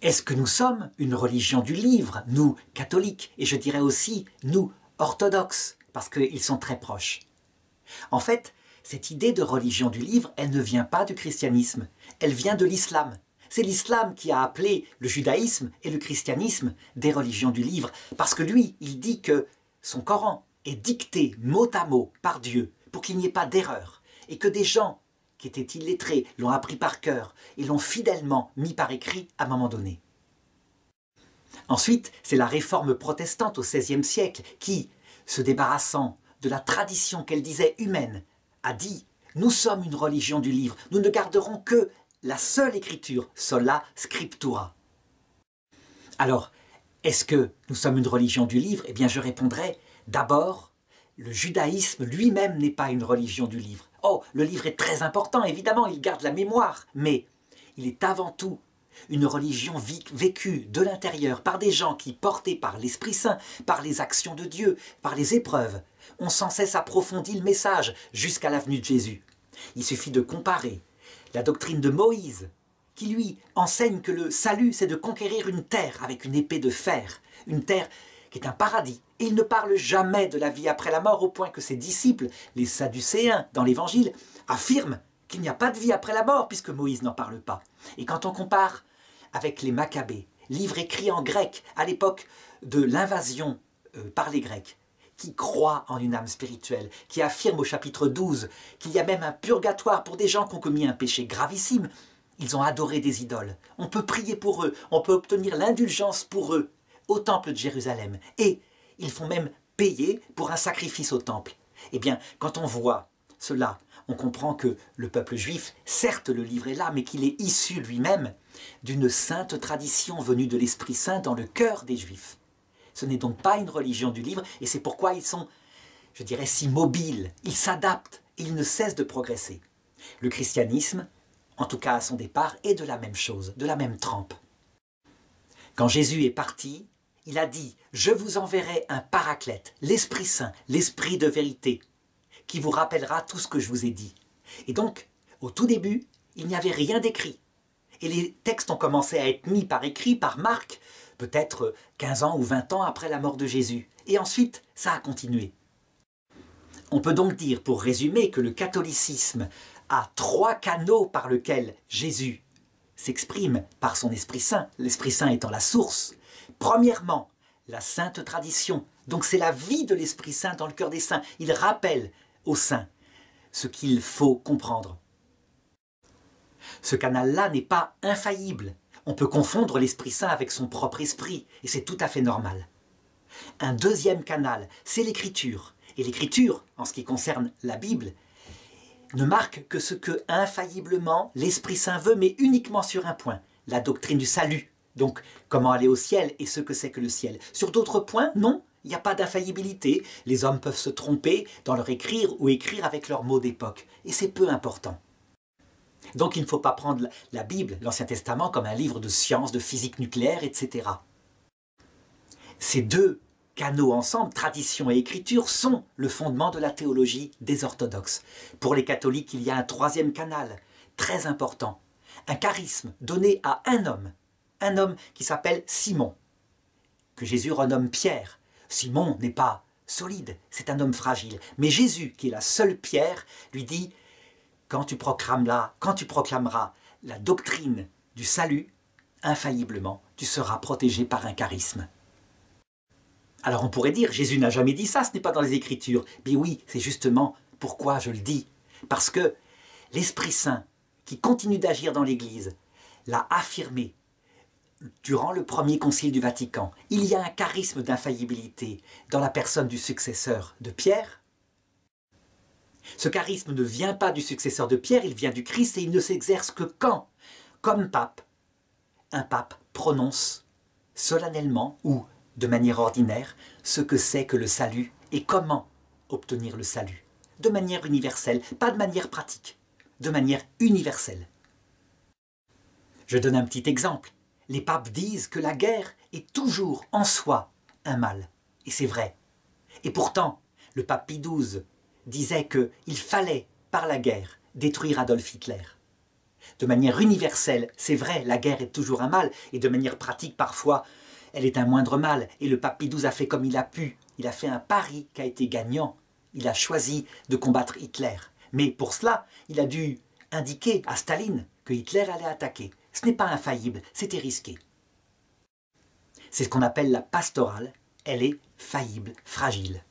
Est-ce que nous sommes une religion du livre, nous, catholiques, et je dirais aussi, nous, orthodoxes, parce qu'ils sont très proches? En fait, cette idée de religion du livre, elle ne vient pas du christianisme, elle vient de l'islam. C'est l'islam qui a appelé le judaïsme et le christianisme des religions du livre, parce que lui, il dit que son Coran est dicté mot à mot par Dieu, pour qu'il n'y ait pas d'erreur, et que des gens qui étaient illettrés l'ont appris par cœur et l'ont fidèlement mis par écrit à un moment donné. Ensuite, c'est la réforme protestante au XVIe siècle qui, se débarrassant de la tradition qu'elle disait humaine, a dit « Nous sommes une religion du livre, nous ne garderons que la seule écriture, sola scriptura ». Alors, est-ce que nous sommes une religion du livre? Eh bien, je répondrai d'abord, le judaïsme lui-même n'est pas une religion du livre. Oh, le livre est très important, évidemment, il garde la mémoire, mais il est avant tout une religion vécue de l'intérieur par des gens qui, portés par l'Esprit Saint, par les actions de Dieu, par les épreuves, ont sans cesse approfondi le message jusqu'à la venue de Jésus. Il suffit de comparer la doctrine de Moïse, qui lui enseigne que le salut, c'est de conquérir une terre avec une épée de fer, une terre qui est un paradis. Et il ne parle jamais de la vie après la mort, au point que ses disciples, les Sadducéens, dans l'Évangile, affirment qu'il n'y a pas de vie après la mort, puisque Moïse n'en parle pas. Et quand on compare avec les Maccabées, livre écrit en grec à l'époque de l'invasion par les Grecs, qui croient en une âme spirituelle, qui affirme au chapitre 12 qu'il y a même un purgatoire pour des gens qui ont commis un péché gravissime, ils ont adoré des idoles. On peut prier pour eux, on peut obtenir l'indulgence pour eux au temple de Jérusalem. Et ils font même payer pour un sacrifice au temple. Eh bien, quand on voit cela, on comprend que le peuple juif, certes le livre est là, mais qu'il est issu lui-même d'une sainte tradition venue de l'Esprit Saint dans le cœur des Juifs. Ce n'est donc pas une religion du livre, et c'est pourquoi ils sont, je dirais, si mobiles. Ils s'adaptent, et ils ne cessent de progresser. Le christianisme, en tout cas à son départ, est de la même chose, de la même trempe. Quand Jésus est parti, il a dit « Je vous enverrai un paraclète, l'Esprit Saint, l'Esprit de vérité, qui vous rappellera tout ce que je vous ai dit. » Et donc, au tout début, il n'y avait rien d'écrit. Et les textes ont commencé à être mis par écrit par Marc, peut-être 15 ans ou 20 ans après la mort de Jésus. Et ensuite, ça a continué. On peut donc dire, pour résumer, que le catholicisme a 3 canaux par lesquels Jésus s'exprime par son Esprit Saint, l'Esprit Saint étant la source. Premièrement, la sainte tradition. Donc c'est la vie de l'Esprit Saint dans le cœur des saints. Il rappelle aux saints ce qu'il faut comprendre. Ce canal-là n'est pas infaillible. On peut confondre l'Esprit Saint avec son propre esprit, et c'est tout à fait normal. Un deuxième canal, c'est l'Écriture. Et l'Écriture, en ce qui concerne la Bible, ne marque que ce que, infailliblement, l'Esprit Saint veut, mais uniquement sur un point, la doctrine du salut. Donc, comment aller au ciel et ce que c'est que le ciel. Sur d'autres points, non, il n'y a pas d'infaillibilité. Les hommes peuvent se tromper dans leur écrire ou écrire avec leurs mots d'époque. Et c'est peu important. Donc il ne faut pas prendre la Bible, l'Ancien Testament, comme un livre de sciences, de physique nucléaire, etc. Ces 2 canaux ensemble, tradition et écriture, sont le fondement de la théologie des orthodoxes. Pour les catholiques, il y a un 3e canal, très important, un charisme donné à un homme qui s'appelle Simon, que Jésus renomme Pierre. Simon n'est pas solide, c'est un homme fragile. Mais Jésus, qui est la seule pierre, lui dit « Quand tu proclameras la doctrine du salut, infailliblement, tu seras protégé par un charisme. » Alors on pourrait dire, Jésus n'a jamais dit ça, ce n'est pas dans les Écritures. Mais oui, c'est justement pourquoi je le dis. Parce que l'Esprit Saint, qui continue d'agir dans l'Église, l'a affirmé durant le premier concile du Vatican. Il y a un charisme d'infaillibilité dans la personne du successeur de Pierre. Ce charisme ne vient pas du successeur de Pierre, il vient du Christ et il ne s'exerce que quand, comme pape, un pape prononce solennellement ou de manière ordinaire ce que c'est que le salut et comment obtenir le salut. De manière universelle, pas de manière pratique, de manière universelle. Je donne un petit exemple. Les papes disent que la guerre est toujours en soi un mal. Et c'est vrai. Et pourtant, le pape Pie XII disait qu'il fallait, par la guerre, détruire Adolf Hitler. De manière universelle, c'est vrai, la guerre est toujours un mal, et de manière pratique parfois, elle est un moindre mal. Et le pape Pie XII a fait comme il a pu. Il a fait un pari qui a été gagnant. Il a choisi de combattre Hitler. Mais pour cela, il a dû indiquer à Staline que Hitler allait attaquer. Ce n'est pas infaillible, c'était risqué. C'est ce qu'on appelle la pastorale. Elle est faillible, fragile.